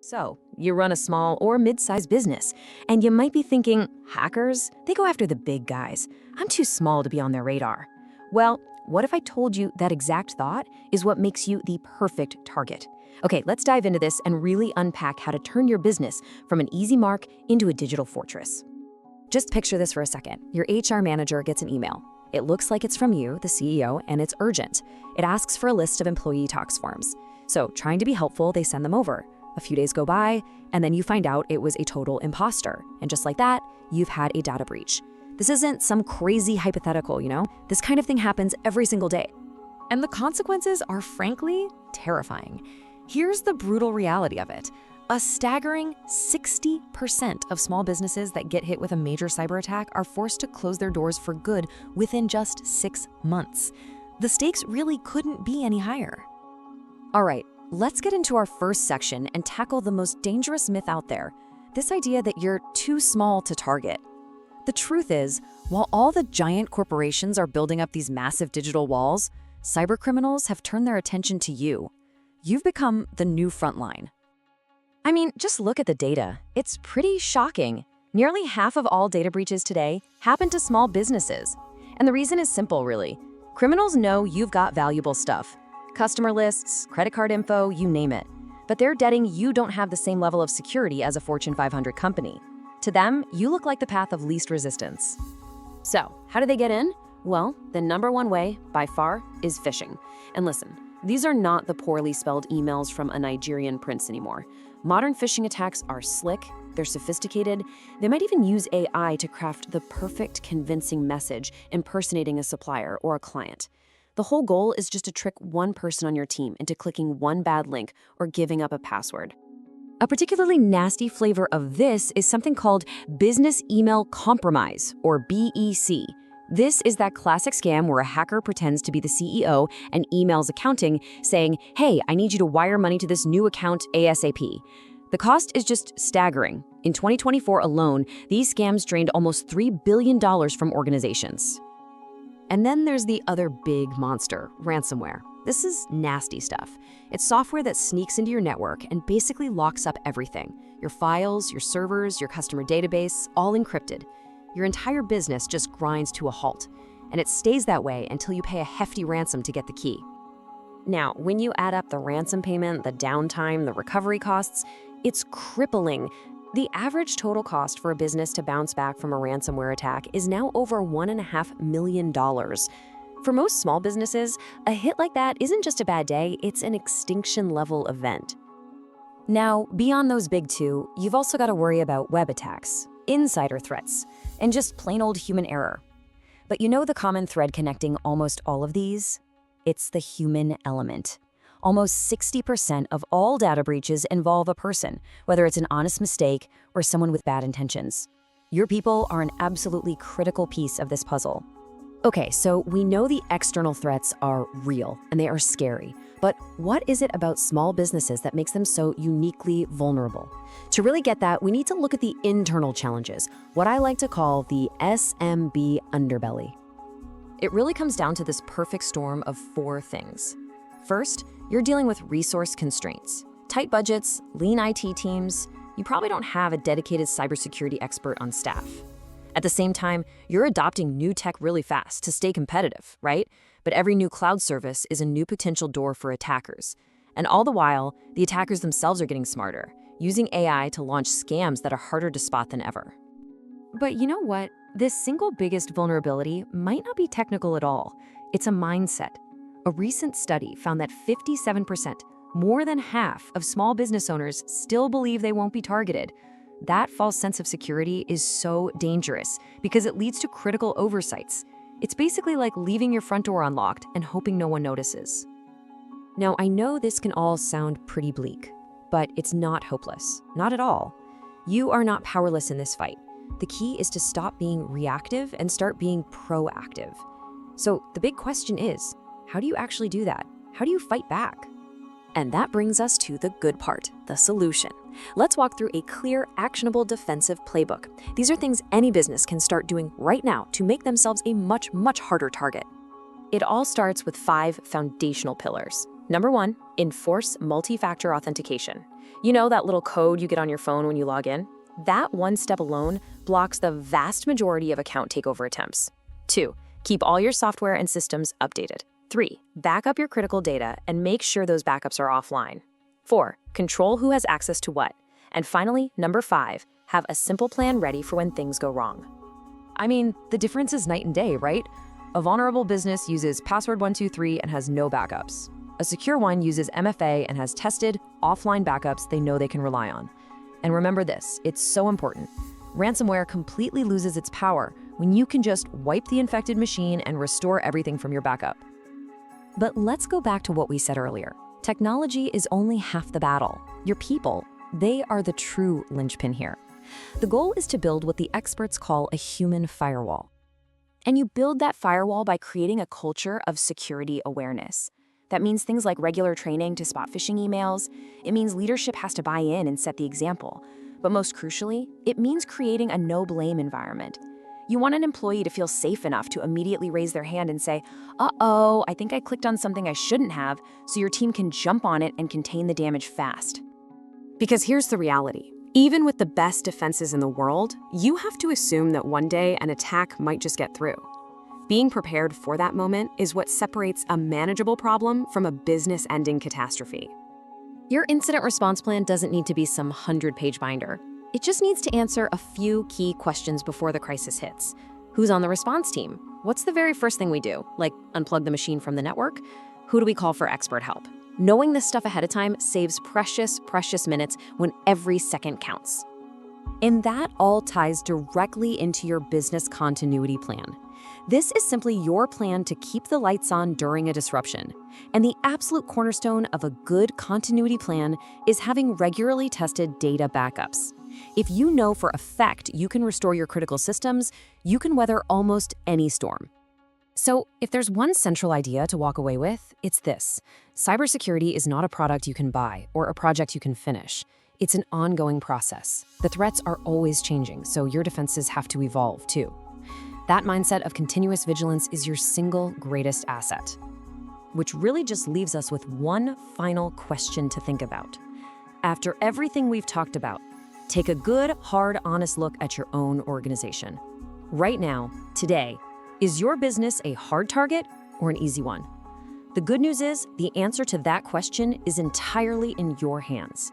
So, you run a small or mid-sized business, and you might be thinking, hackers? They go after the big guys. I'm too small to be on their radar. Well, what if I told you that exact thought is what makes you the perfect target? Okay, let's dive into this and really unpack how to turn your business from an easy mark into a digital fortress. Just picture this for a second. Your HR manager gets an email. It looks like it's from you, the CEO, and it's urgent. It asks for a list of employee tax forms. So, trying to be helpful, they send them over. A few days go by, and then you find out it was a total imposter. And just like that, you've had a data breach. This isn't some crazy hypothetical, This kind of thing happens every single day. And the consequences are frankly terrifying. Here's the brutal reality of it. A staggering 60% of small businesses that get hit with a major cyber attack are forced to close their doors for good within just 6 months. The stakes really couldn't be any higher. All right, let's get into our first section and tackle the most dangerous myth out there, this idea that you're too small to target. The truth is, while all the giant corporations are building up these massive digital walls, cybercriminals have turned their attention to you. You've become the new frontline. I mean, just look at the data. It's pretty shocking. Nearly half of all data breaches today happen to small businesses. And the reason is simple, really. Criminals know you've got valuable stuff. Customer lists, credit card info, you name it. But they're betting you don't have the same level of security as a Fortune 500 company. To them, you look like the path of least resistance. So, how do they get in? Well, the number one way, by far, is phishing. And listen, these are not the poorly spelled emails from a Nigerian prince anymore. Modern phishing attacks are slick, they're sophisticated, they might even use AI to craft the perfect convincing message impersonating a supplier or a client. The whole goal is just to trick one person on your team into clicking one bad link or giving up a password. A particularly nasty flavor of this is something called business email compromise, or BEC. This is that classic scam where a hacker pretends to be the CEO and emails accounting saying, "Hey, I need you to wire money to this new account ASAP." The cost is just staggering. In 2024 alone, these scams drained almost $3 billion from organizations. And then there's the other big monster, ransomware. This is nasty stuff. It's software that sneaks into your network and basically locks up everything. Your files, your servers, your customer database, all encrypted. Your entire business just grinds to a halt. And it stays that way until you pay a hefty ransom to get the key. Now, when you add up the ransom payment, the downtime, the recovery costs, it's crippling. The average total cost for a business to bounce back from a ransomware attack is now over $1.5 million. For most small businesses, a hit like that isn't just a bad day, it's an extinction-level event. Now, beyond those big two, you've also got to worry about web attacks, insider threats, and just plain old human error. But you know the common thread connecting almost all of these? It's the human element. Almost 60% of all data breaches involve a person, whether it's an honest mistake or someone with bad intentions. Your people are an absolutely critical piece of this puzzle. Okay, so we know the external threats are real and they are scary, but what is it about small businesses that makes them so uniquely vulnerable? To really get that, we need to look at the internal challenges, what I like to call the SMB underbelly. It really comes down to this perfect storm of 4 things. First, you're dealing with resource constraints. Tight budgets, lean IT teams, you probably don't have a dedicated cybersecurity expert on staff. At the same time, you're adopting new tech really fast to stay competitive, right? But every new cloud service is a new potential door for attackers. And all the while, the attackers themselves are getting smarter, using AI to launch scams that are harder to spot than ever. But you know what? This single biggest vulnerability might not be technical at all. It's a mindset. A recent study found that 57%, more than half of small business owners still believe they won't be targeted. That false sense of security is so dangerous because it leads to critical oversights. It's basically like leaving your front door unlocked and hoping no one notices. Now, I know this can all sound pretty bleak, but it's not hopeless. Not at all. You are not powerless in this fight. The key is to stop being reactive and start being proactive. So the big question is, how do you actually do that? How do you fight back? And that brings us to the good part, the solution. Let's walk through a clear, actionable defensive playbook. These are things any business can start doing right now to make themselves a much, much harder target. It all starts with 5 foundational pillars. Number 1, enforce multi-factor authentication. You know that little code you get on your phone when you log in? That one step alone blocks the vast majority of account takeover attempts. 2, keep all your software and systems updated. 3, back up your critical data and make sure those backups are offline. 4, control who has access to what. And finally, number 5, have a simple plan ready for when things go wrong. I mean, the difference is night and day, right? A vulnerable business uses password 123 and has no backups. A secure one uses MFA and has tested, offline backups they know they can rely on. And remember this, it's so important. Ransomware completely loses its power when you can just wipe the infected machine and restore everything from your backup. But let's go back to what we said earlier. Technology is only half the battle. Your people, they are the true linchpin here. The goal is to build what the experts call a human firewall. And you build that firewall by creating a culture of security awareness. That means things like regular training to spot phishing emails. It means leadership has to buy in and set the example. But most crucially, it means creating a no-blame environment. You want an employee to feel safe enough to immediately raise their hand and say, "Uh-oh, I think I clicked on something I shouldn't have," so your team can jump on it and contain the damage fast. Because here's the reality. Even with the best defenses in the world, you have to assume that one day an attack might just get through. Being prepared for that moment is what separates a manageable problem from a business-ending catastrophe. Your incident response plan doesn't need to be some 100-page binder. It just needs to answer a few key questions before the crisis hits. Who's on the response team? What's the very first thing we do? Like unplug the machine from the network? Who do we call for expert help? Knowing this stuff ahead of time saves precious, precious minutes when every second counts. And that all ties directly into your business continuity plan. This is simply your plan to keep the lights on during a disruption. And the absolute cornerstone of a good continuity plan is having regularly tested data backups. If you know for a fact you can restore your critical systems, you can weather almost any storm. So if there's one central idea to walk away with, it's this. Cybersecurity is not a product you can buy or a project you can finish. It's an ongoing process. The threats are always changing, so your defenses have to evolve too. That mindset of continuous vigilance is your single greatest asset. Which really just leaves us with one final question to think about. After everything we've talked about, take a good, hard, honest look at your own organization. Right now, today, is your business a hard target or an easy one? The good news is the answer to that question is entirely in your hands.